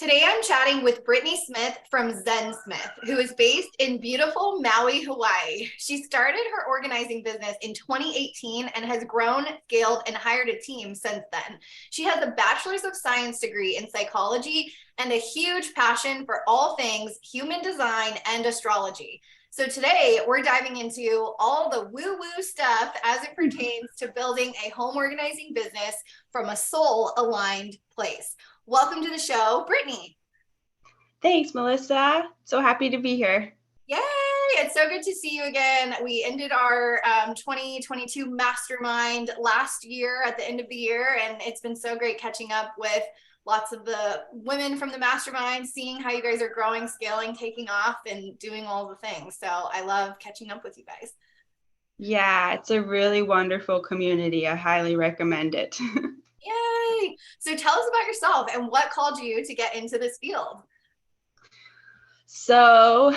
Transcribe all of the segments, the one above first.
Today I'm chatting with Brittany Smith from ZenSmith, who is based in beautiful Maui, Hawaii. She started her organizing business in 2018 and has grown, scaled, and hired a team since then. She has a Bachelor's of Science degree in psychology and a huge passion for all things human design and astrology. So today we're diving into all the woo-woo stuff as it pertains to building a home organizing business from a soul-aligned place. Welcome to the show, Brittany. Thanks, Melissa. So happy to be here. Yay! It's so good to see you again. We ended our 2022 mastermind last year at the end of the year, and it's been so great catching up with lots of the women from the mastermind, seeing how you guys are growing, scaling, taking off, and doing all the things. So I love catching up with you guys. Yeah, it's a really wonderful community. I highly recommend it. Yay! So tell us about yourself and what called you to get into this field. So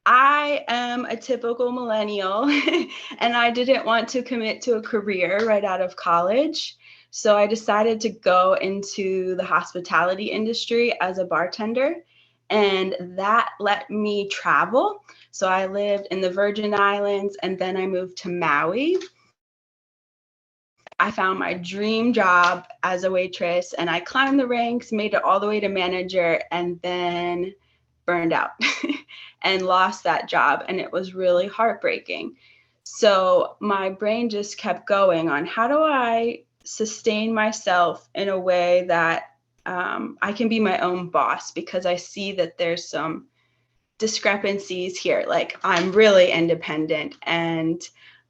I am a typical millennial and I didn't want to commit to a career right out of college. So I decided to go into the hospitality industry as a bartender, and that let me travel. So I lived in the Virgin Islands and then I moved to Maui. I found my dream job as a waitress and I climbed the ranks, made it all the way to manager, and then burned out and lost that job. And it was really heartbreaking. So my brain just kept going on how do I sustain myself in a way that I can be my own boss, because I see that there's some discrepancies here. Like, I'm really independent and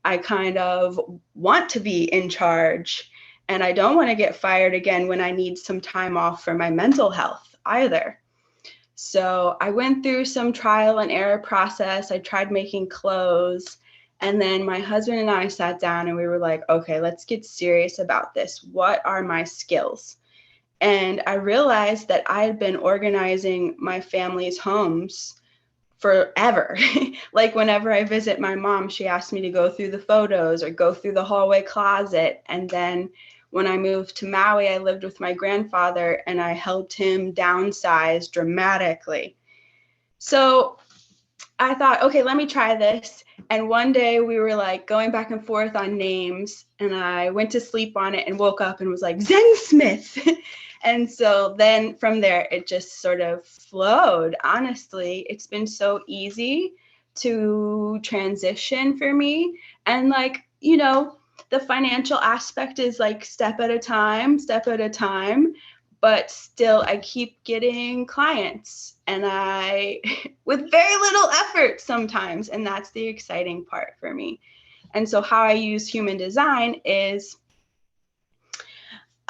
I kind of want to be in charge, and I don't want to get fired again when I need some time off for my mental health either. So I went through some trial and error process. I tried making clothes, and then my husband and I sat down and we were like, okay, let's get serious about this. What are my skills? And I realized that I had been organizing my family's homes forever. Like, whenever I visit my mom, she asked me to go through the photos or go through the hallway closet. And then when I moved to Maui, I lived with my grandfather and I helped him downsize dramatically. So I thought, okay, let me try this. And one day we were like going back and forth on names, and I went to sleep on it and woke up and was like, ZenSmith. And so then from there, it just sort of flowed. Honestly, it's been so easy to transition for me. And the financial aspect is like step at a time. But still, I keep getting clients, and with very little effort sometimes. And that's the exciting part for me. And so how I use human design is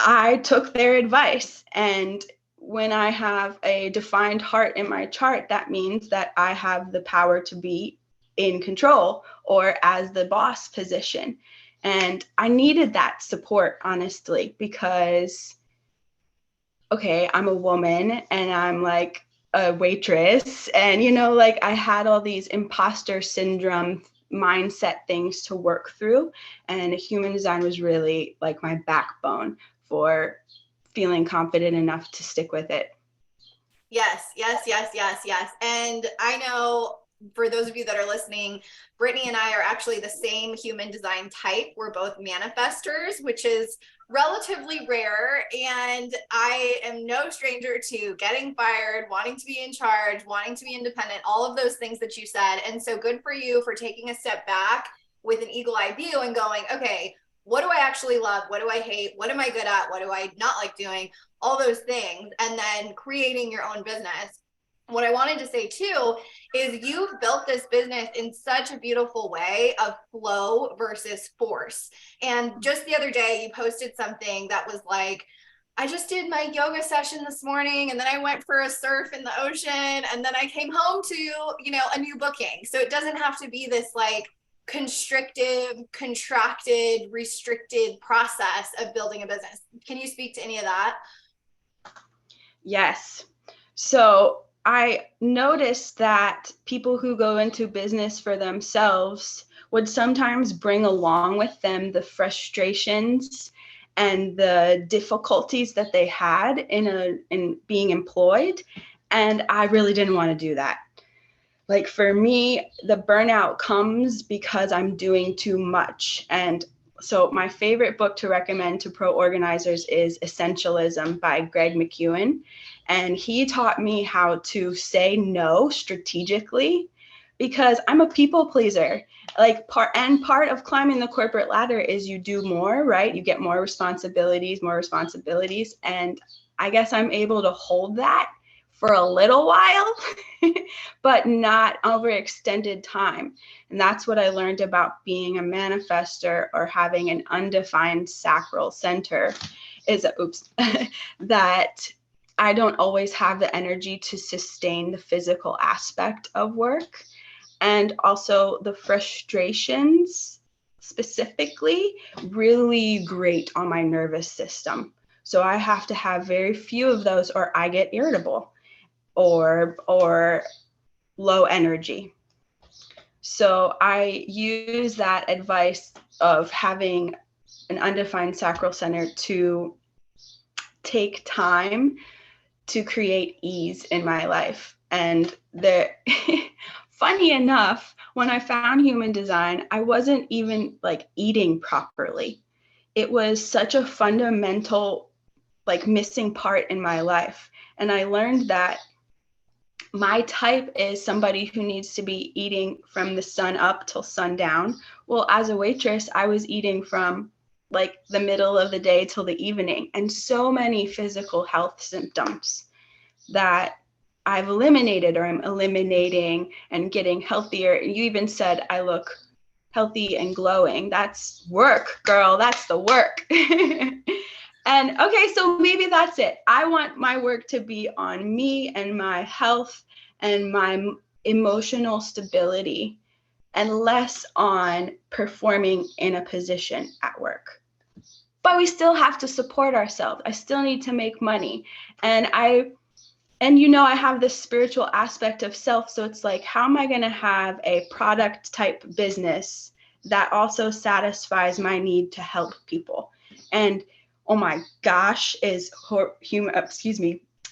I took their advice. And when I have a defined heart in my chart, that means that I have the power to be in control or as the boss position. And I needed that support, honestly, because, okay, I'm a woman and I'm like a waitress. And, I had all these imposter syndrome mindset things to work through. And human design was really like my backbone for feeling confident enough to stick with it. Yes. And I know, for those of you that are listening, Brittany and I are actually the same human design type. We're both manifestors, which is relatively rare. And I am no stranger to getting fired, wanting to be in charge, wanting to be independent, all of those things that you said. And so good for you for taking a step back with an eagle-eye view and going, okay, what do I actually love? What do I hate? What am I good at? What do I not like doing? All those things. And then creating your own business. What I wanted to say too is you've built this business in such a beautiful way of flow versus force. And just the other day, you posted something that was like, I just did my yoga session this morning, and then I went for a surf in the ocean, and then I came home to, a new booking. So it doesn't have to be this like constrictive, contracted, restricted process of building a business. Can you speak to any of that? Yes. So I noticed that people who go into business for themselves would sometimes bring along with them the frustrations and the difficulties that they had in being employed. And I really didn't want to do that. Like for me, the burnout comes because I'm doing too much. And so my favorite book to recommend to pro organizers is Essentialism by Greg McKeown. And he taught me how to say no strategically because I'm a people pleaser. Like part of climbing the corporate ladder is you do more, right? You get more responsibilities. And I guess I'm able to hold that for a little while, but not over extended time. And that's what I learned about being a manifester or having an undefined sacral center is that I don't always have the energy to sustain the physical aspect of work. And also the frustrations specifically really grate on my nervous system. So I have to have very few of those or I get irritable or low energy. So I use that advice of having an undefined sacral center to take time to create ease in my life. And funny enough, when I found human design, I wasn't even like eating properly. It was such a fundamental like missing part in my life. And I learned that my type is somebody who needs to be eating from the sun up till sundown. Well, as a waitress, I was eating from like the middle of the day till the evening, and so many physical health symptoms that I've eliminated or I'm eliminating and getting healthier. You even said I look healthy and glowing. That's work, girl. That's the work. And okay, so maybe that's it. I want my work to be on me and my health and my emotional stability and less on performing in a position at work. But we still have to support ourselves. I still need to make money. And I have this spiritual aspect of self. So it's like, how am I going to have a product type business that also satisfies my need to help people? And oh my gosh, is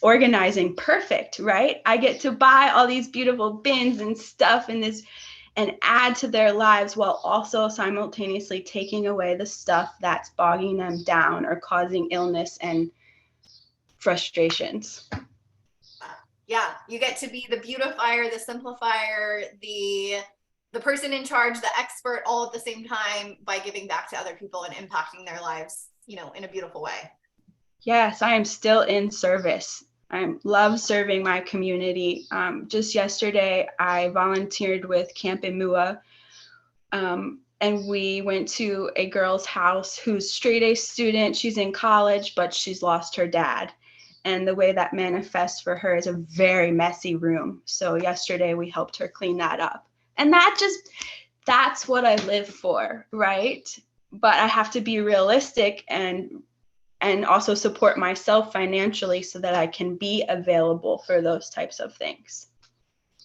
organizing perfect, right? I get to buy all these beautiful bins and stuff and add to their lives while also simultaneously taking away the stuff that's bogging them down or causing illness and frustrations. Yeah, you get to be the beautifier, the simplifier, the person in charge, the expert, all at the same time by giving back to other people and impacting their lives, in a beautiful way. Yes, I am still in service. I love serving my community. Just yesterday, I volunteered with Camp Imua, and we went to a girl's house who's straight A student. She's in college, but she's lost her dad. And the way that manifests for her is a very messy room. So yesterday we helped her clean that up. And that's what I live for, right? But I have to be realistic and also support myself financially so that I can be available for those types of things.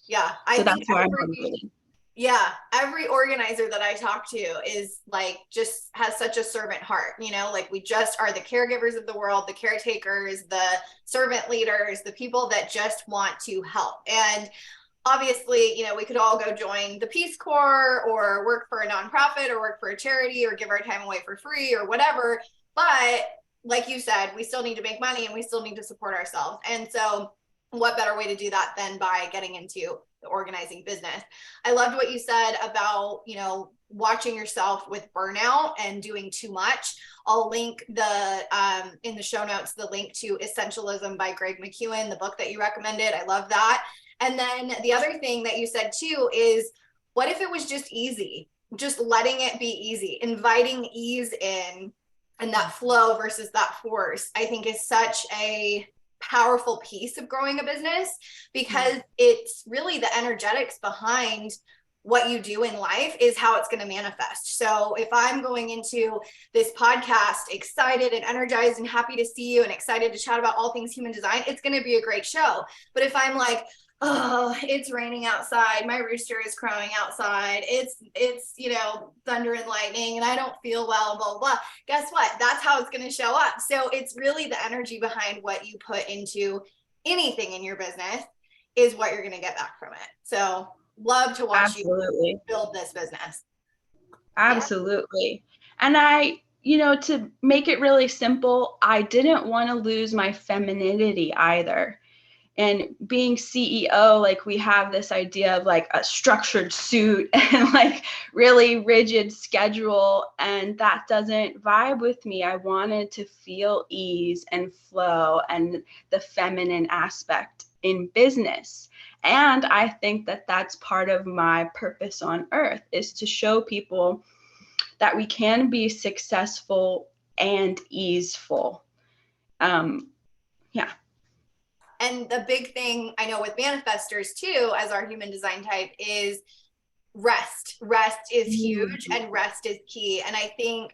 Yeah, so that's why I'm motivated. Yeah, every organizer that I talk to is like, just has such a servant heart, like we just are the caregivers of the world, the caretakers, the servant leaders, the people that just want to help. And obviously, we could all go join the Peace Corps or work for a nonprofit or work for a charity or give our time away for free or whatever. But like you said, we still need to make money and we still need to support ourselves. And so what better way to do that than by getting into the organizing business? I loved what you said about, watching yourself with burnout and doing too much. I'll link in the show notes, the link to Essentialism by Greg McKeown, the book that you recommended. I love that. And then the other thing that you said too is, what if it was just easy? Just letting it be easy, inviting ease in, and that flow versus that force, I think is such a powerful piece of growing a business, because it's really the energetics behind what you do in life is how it's going to manifest. So if I'm going into this podcast excited and energized and happy to see you and excited to chat about all things human design, it's going to be a great show. But if I'm like, oh, it's raining outside, my rooster is crowing outside, it's thunder and lightning, and I don't feel well, blah, blah, blah, guess what? That's how it's going to show up. So it's really the energy behind what you put into anything in your business is what you're going to get back from it. So love to watch you build this business. Absolutely. Yeah. And to make it really simple, I didn't want to lose my femininity either. And being CEO, like we have this idea of like a structured suit and like really rigid schedule, and that doesn't vibe with me. I wanted to feel ease and flow and the feminine aspect in business. And I think that that's part of my purpose on earth, is to show people that we can be successful and easeful. Yeah. And the big thing I know with manifestors too, as our human design type, is rest. Rest is huge and rest is key. And I think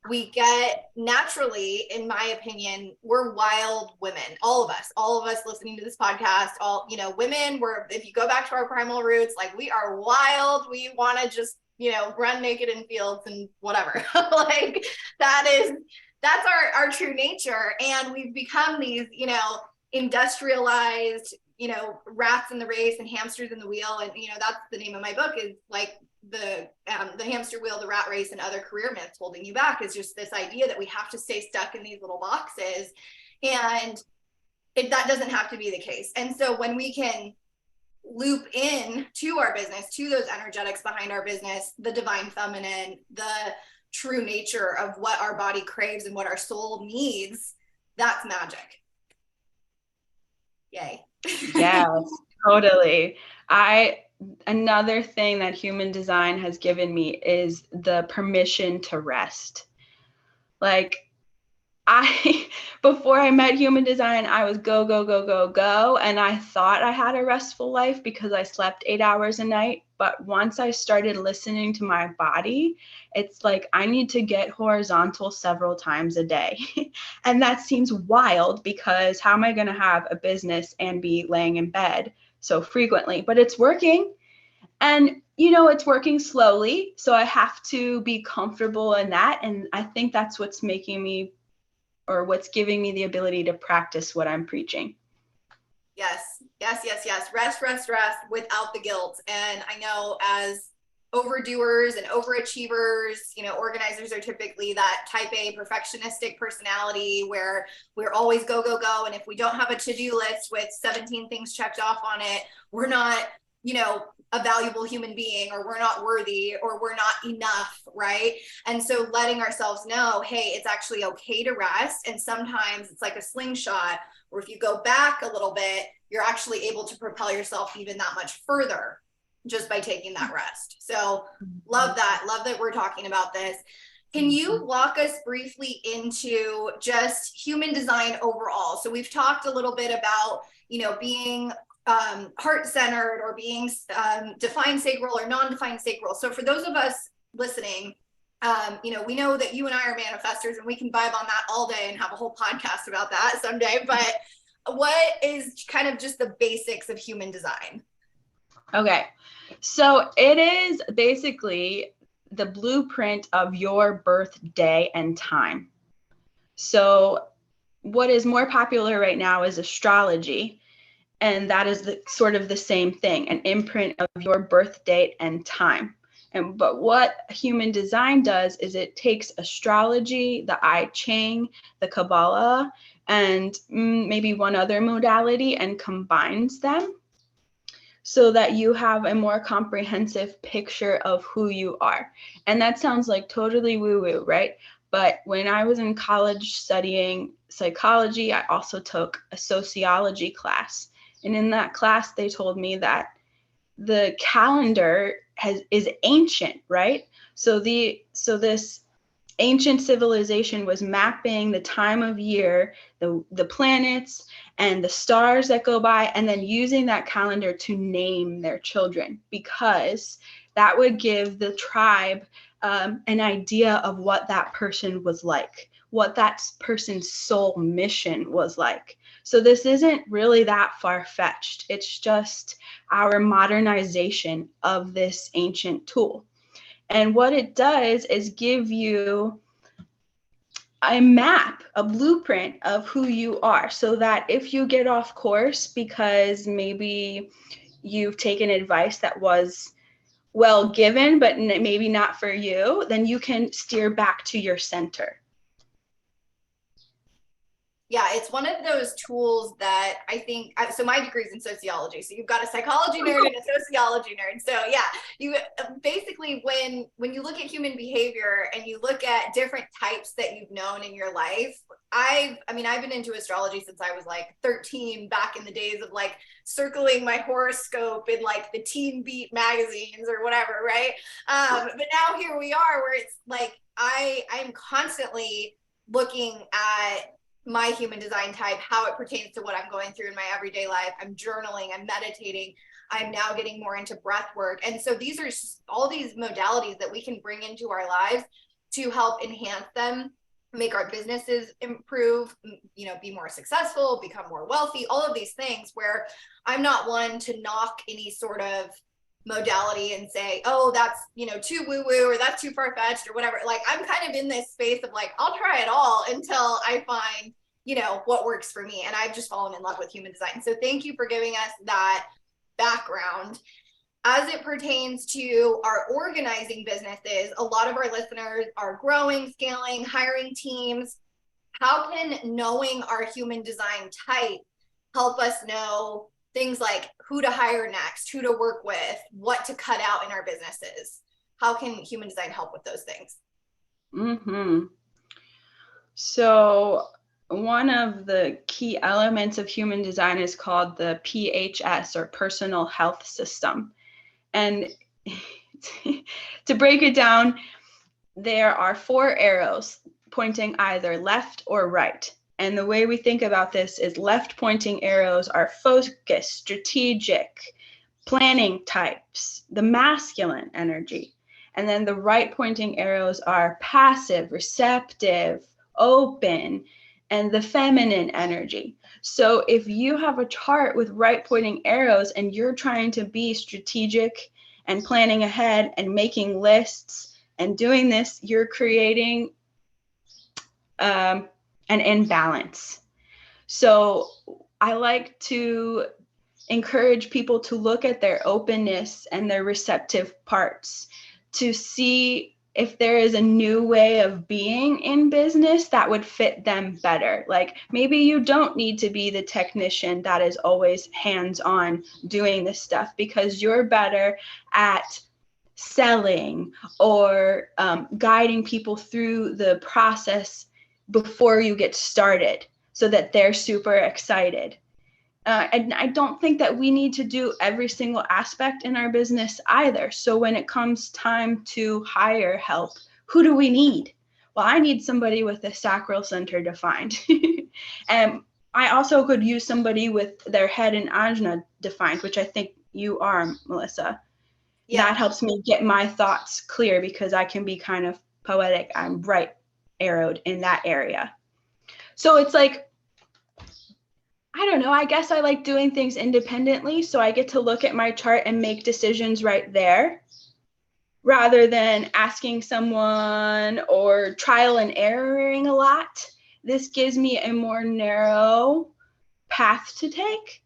we get naturally, in my opinion, we're wild women, all of us listening to this podcast, women, if you go back to our primal roots, like we are wild. We want to just, run naked in fields and whatever. Like that's our true nature. And we've become these, industrialized, rats in the race and hamsters in the wheel. And, that's the name of my book, is like the hamster wheel, the rat race, and other career myths holding you back, is just this idea that we have to stay stuck in these little boxes. And that doesn't have to be the case. And so when we can loop in to our business, to those energetics behind our business, the divine feminine, the true nature of what our body craves and what our soul needs, that's magic. Yay. Yes, totally. Another thing that human design has given me is the permission to rest. Like before I met human design, I was go, go, go, go, go. And I thought I had a restful life because I slept 8 hours a night. But once I started listening to my body, it's like I need to get horizontal several times a day. And that seems wild, because how am I going to have a business and be laying in bed so frequently? But it's working. And, it's working slowly. So I have to be comfortable in that. And I think that's what's making me, or what's giving me the ability to practice what I'm preaching. Yes. Rest without the guilt. And I know as overdoers and overachievers, organizers are typically that type A perfectionistic personality where we're always go, go, go. And if we don't have a to-do list with 17 things checked off on it, we're not, a valuable human being, or we're not worthy, or we're not enough, right? And so letting ourselves know, hey, it's actually okay to rest. And sometimes it's like a slingshot, or if you go back a little bit, you're actually able to propel yourself even that much further just by taking that rest. So love that we're talking about this. Can you walk us briefly into just human design overall? So we've talked a little bit about, being heart-centered, or being defined sacral or non-defined sacral. So for those of us listening, we know that you and I are manifestors, and we can vibe on that all day and have a whole podcast about that someday. But what is kind of just the basics of human design? Okay. So it is basically the blueprint of your birthday and time. So what is more popular right now is astrology. And that is sort of the same thing, an imprint of your birth date and time. But what human design does is it takes astrology, the I Ching, the Kabbalah, and maybe one other modality, and combines them so that you have a more comprehensive picture of who you are. And that sounds like totally woo-woo, right? But when I was in college studying psychology, I also took a sociology class. And in that class, they told me that the calendar is ancient, right? So this ancient civilization was mapping the time of year, the planets and the stars that go by, and then using that calendar to name their children, because that would give the tribe an idea of what that person was like, what that person's soul mission was like. So this isn't really that far-fetched. It's just our modernization of this ancient tool. And what it does is give you a map, a blueprint of who you are, so that if you get off course because maybe you've taken advice that was well given, but maybe not for you, then you can steer back to your center. Yeah, it's one of those tools that I think, so my degree's in sociology. So you've got a psychology nerd and a sociology nerd. So yeah, you basically, when you look at human behavior and you look at different types that you've known in your life, I've been into astrology since I was like 13, back in the days of like circling my horoscope in like the Teen Beat magazines or whatever, right? But now here we are where it's like, I'm constantly looking at my human design type, how it pertains to what I'm going through in my everyday life. I'm journaling, I'm meditating, I'm now getting more into breath work. And so these are all these modalities that we can bring into our lives to help enhance them, make our businesses improve, be more successful, become more wealthy, all of these things, where I'm not one to knock any sort of modality and say, oh, that's, too woo-woo, or that's too far-fetched or whatever. Like, I'm kind of in this space of like, I'll try it all until I find, what works for me. And I've just fallen in love with human design. So thank you for giving us that background. As it pertains to our organizing businesses, a lot of our listeners are growing, scaling, hiring teams. How can knowing our human design type help us know things like who to hire next, who to work with, what to cut out in our businesses? How can human design help with those things? So one of the key elements of human design is called the PHS, or personal health system. And to break it down, there are 4 arrows pointing either left or right. And the way we think about this is left pointing arrows are focused, strategic, planning types, the masculine energy. And then the right pointing arrows are passive, receptive, open, and the feminine energy. So if you have a chart with right pointing arrows and you're trying to be strategic and planning ahead and making lists and doing this, you're creating an imbalance. So I like to encourage people to look at their openness and their receptive parts to see if there is a new way of being in business that would fit them better. Like, maybe you don't need to be the technician that is always hands-on doing this stuff, because you're better at selling or guiding people through the process before you get started so that they're super excited. And I don't think that we need to do every single aspect in our business either. So when it comes time to hire help, who do we need? Well, I need somebody with a sacral center defined. And I also could use somebody with their head and ajna defined, which I think you are, Melissa. Yeah. That helps me get my thoughts clear because I can be kind of poetic. I'm right arrowed in that area. So it's like, I don't know, I guess I like doing things independently, so I get to look at my chart and make decisions right there rather than asking someone or trial and erroring a lot. This gives me a more narrow path to take.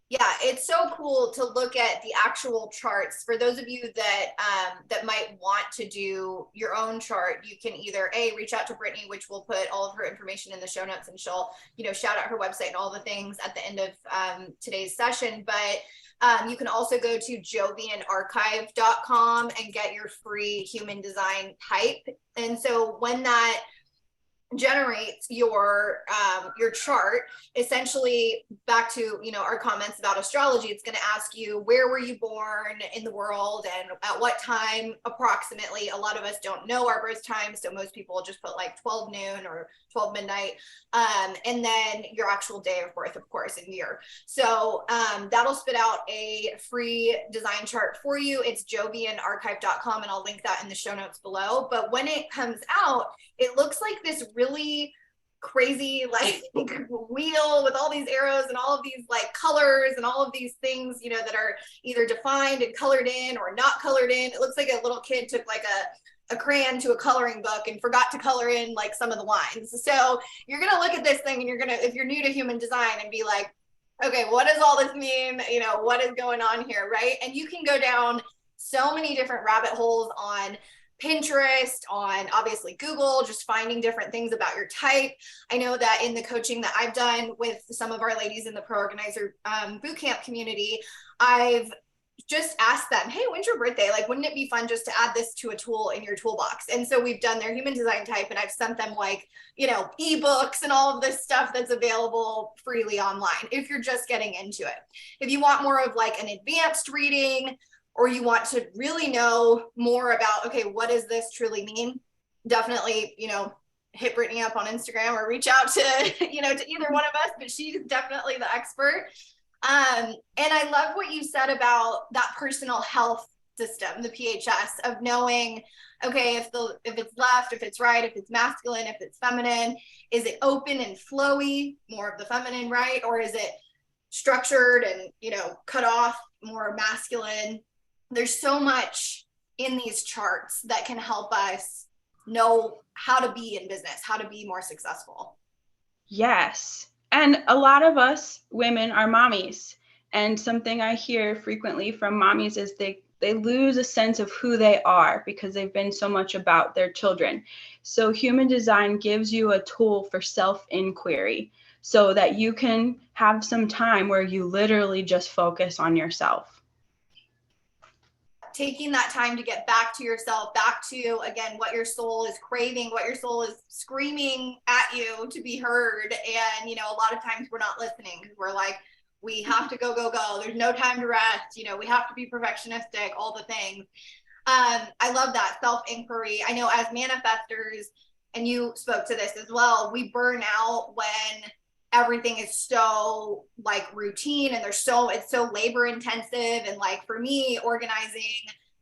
Yeah, it's so cool to look at the actual charts. For those of you that that might want to do your own chart, you can either reach out to Brittany, which will put all of her information in the show notes, and she'll shout out her website and all the things at the end of today's session. But you can also go to jovianarchive.com and get your free human design type. And so when that generates your chart. Essentially, back to, you know, our comments about astrology, it's going to ask you, where were you born in the world and at what time approximately. A lot of us don't know our birth time, so most people just put like 12 noon or 12 midnight, and then your actual day of birth, of course, and year. So that'll spit out a free design chart for you. It's jovianarchive.com, and I'll link that in the show notes below. But when it comes out, it looks like this really crazy like wheel with all these arrows and all of these like colors and all of these things, you know, that are either defined and colored in or not colored in. It looks like a little kid took like a crayon to a coloring book and forgot to color in like some of the lines. So you're going to look at this thing and you're going to, if you're new to human design, and be like, okay, what does all this mean? You know, what is going on here, right? And you can go down so many different rabbit holes on Pinterest, on obviously Google, just finding different things about your type. I know that in the coaching that I've done with some of our ladies in the Pro Organizer Bootcamp community, I've just asked them, hey, when's your birthday? Like, wouldn't it be fun just to add this to a tool in your toolbox? And so we've done their human design type, and I've sent them like, you know, ebooks and all of this stuff that's available freely online if you're just getting into it. If you want more of like an advanced reading, or you want to really know more about, okay, what does this truly mean? Definitely, you know, hit Brittany up on Instagram or reach out to, you know, to either one of us, but she's definitely the expert. And I love what you said about that personal health system, the PHS, of knowing, okay, if it's left, if it's right, if it's masculine, if it's feminine, is it open and flowy, more of the feminine, right? Or is it structured and, you know, cut off, more masculine? There's so much in these charts that can help us know how to be in business, how to be more successful. Yes. And a lot of us women are mommies. And something I hear frequently from mommies is they lose a sense of who they are because they've been so much about their children. So human design gives you a tool for self-inquiry so that you can have some time where you literally just focus on yourself. Taking that time to get back to yourself, back to, again, what your soul is craving, what your soul is screaming at you to be heard. And, you know, a lot of times we're not listening because we're like, we have to go, go, go. There's no time to rest. You know, we have to be perfectionistic, all the things. I love that self-inquiry. I know as manifestors, and you spoke to this as well, we burn out when everything is so like routine and it's so labor intensive. And like for me, organizing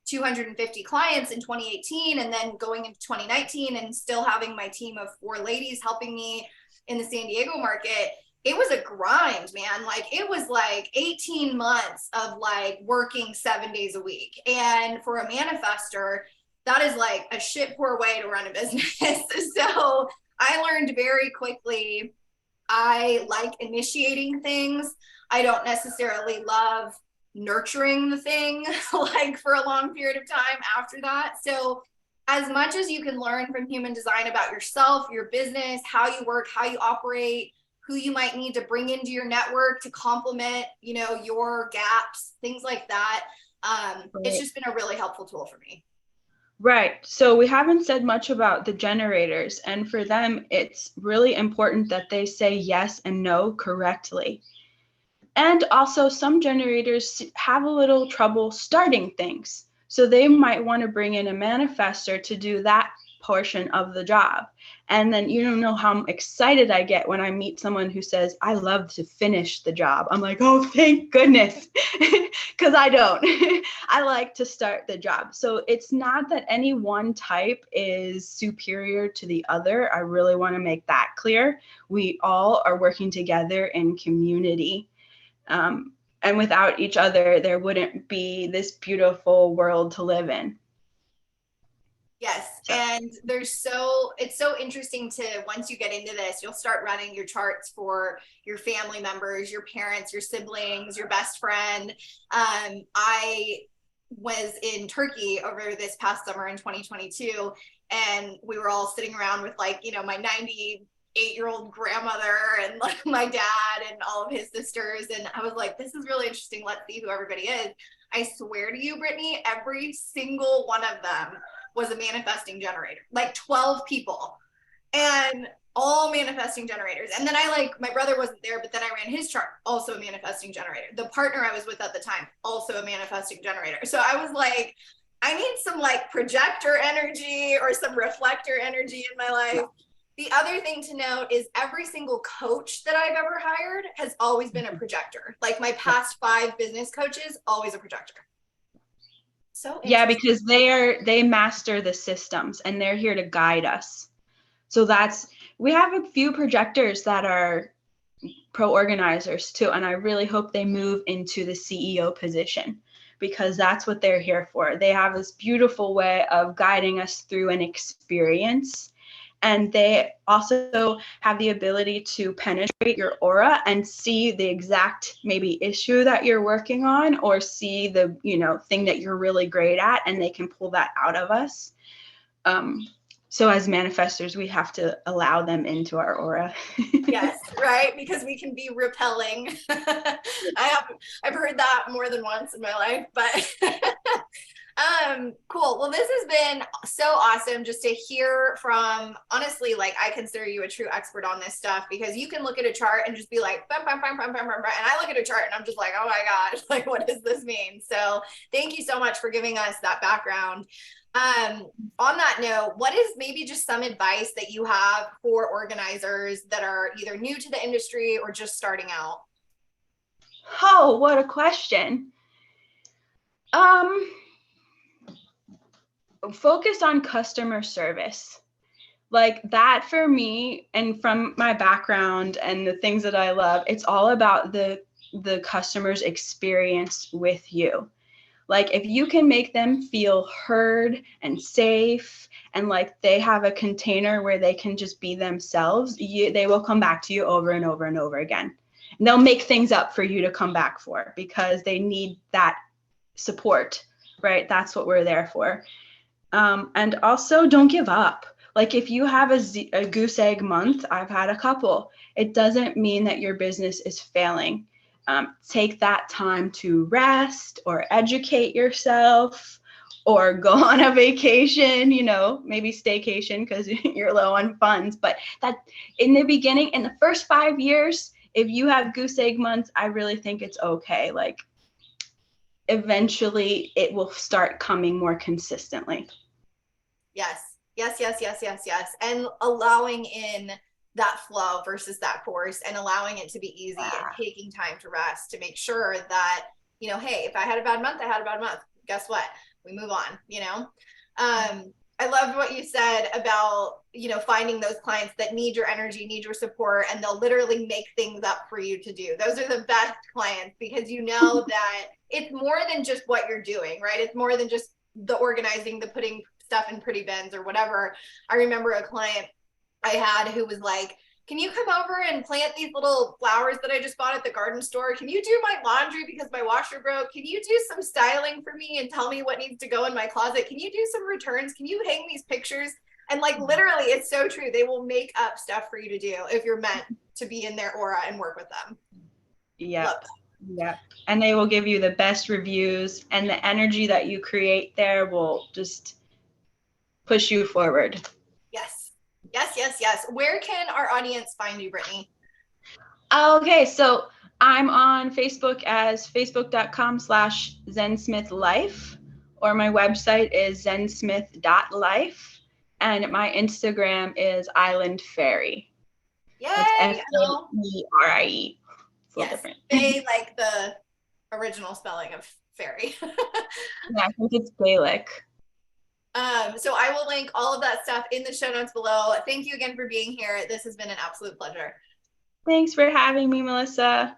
250 clients in 2018 and then going into 2019 and still having my team of 4 ladies helping me in the San Diego market, it was a grind, man. Like it was like 18 months of like working 7 days a week. And for a manifestor, that is like a shit poor way to run a business. So I learned very quickly, I like initiating things. I don't necessarily love nurturing the thing like for a long period of time after that. So as much as you can learn from human design about yourself, your business, how you work, how you operate, who you might need to bring into your network to complement, you know, your gaps, things like that. It's just been a really helpful tool for me. Right. So we haven't said much about the generators, and for them, it's really important that they say yes and no correctly. And also some generators have a little trouble starting things. So they might want to bring in a manifestor to do that portion of the job. And then you don't know how excited I get when I meet someone who says, I love to finish the job. I'm like, oh, thank goodness, because I don't. I like to start the job. So it's not that any one type is superior to the other. I really want to make that clear. We all are working together in community. And without each other, there wouldn't be this beautiful world to live in. Yes. And it's so interesting to, once you get into this, you'll start running your charts for your family members, your parents, your siblings, your best friend. I was in Turkey over this past summer in 2022, and we were all sitting around with like, you know, my 98-year-old grandmother and like my dad and all of his sisters. And I was like, this is really interesting. Let's see who everybody is. I swear to you, Brittany, every single one of them was a manifesting generator, like 12 people. And all manifesting generators. And then my brother wasn't there, but then I ran his chart, also a manifesting generator. The partner I was with at the time, also a manifesting generator. So I was like, I need some like projector energy or some reflector energy in my life. The other thing to note is every single coach that I've ever hired has always been a projector. Like my past 5 business coaches, always a projector. So yeah, because they master the systems and they're here to guide us. So we have a few projectors that are pro organizers too. And I really hope they move into the CEO position because that's what they're here for. They have this beautiful way of guiding us through an experience. And they also have the ability to penetrate your aura and see the exact maybe issue that you're working on or see the, thing that you're really great at, and they can pull that out of us. So as manifestors, we have to allow them into our aura. Yes, right? Because we can be repelling. I've heard that more than once in my life, but cool. Well, this has been so awesome just to hear from, honestly, like I consider you a true expert on this stuff because you can look at a chart and just be like, bum, bum, bum, bum, bum, bum, bum. And I look at a chart and I'm just like, oh my gosh, like, what does this mean? So thank you so much for giving us that background. On that note, what is maybe just some advice that you have for organizers that are either new to the industry or just starting out? Oh, what a question. Focus on customer service. Like that for me, and from my background and the things that I love, it's all about the customer's experience with you. Like if you can make them feel heard and safe and like they have a container where they can just be themselves, they will come back to you over and over and over again. And they'll make things up for you to come back for because they need that support, right? That's what we're there for. And also don't give up. Like if you have a goose egg month, I've had a couple, it doesn't mean that your business is failing. Take that time to rest or educate yourself or go on a vacation, maybe staycation because you're low on funds. But that in the beginning, in the first 5 years, if you have goose egg months, I really think it's okay. Like eventually it will start coming more consistently. Yes. Yes. And allowing in that flow versus that force and allowing it to be easy and taking time to rest to make sure that, hey, if I had a bad month, I had a bad month. Guess what? We move on, I loved what you said about, finding those clients that need your energy, need your support, and they'll literally make things up for you to do. Those are the best clients because you know that it's more than just what you're doing, right? It's more than just the organizing, the putting stuff in pretty bins or whatever. I remember a client I had who was like, can you come over and plant these little flowers that I just bought at the garden store? Can you do my laundry because my washer broke? Can you do some styling for me and tell me what needs to go in my closet? Can you do some returns? Can you hang these pictures? And like literally, it's so true. They will make up stuff for you to do if you're meant to be in their aura and work with them. Yep. And they will give you the best reviews, and the energy that you create there will just push you forward. Yes. Where can our audience find you, Brittany? Okay, so I'm on Facebook as facebook.com/ZenSmithLife, or my website is ZenSmith.life, and my Instagram is Island Fairy. Yay! That's FAERIE. It's a little different. They like the original spelling of fairy. Yeah, I think it's Gaelic. So I will link all of that stuff in the show notes below. Thank you again for being here. This has been an absolute pleasure. Thanks for having me, Melissa.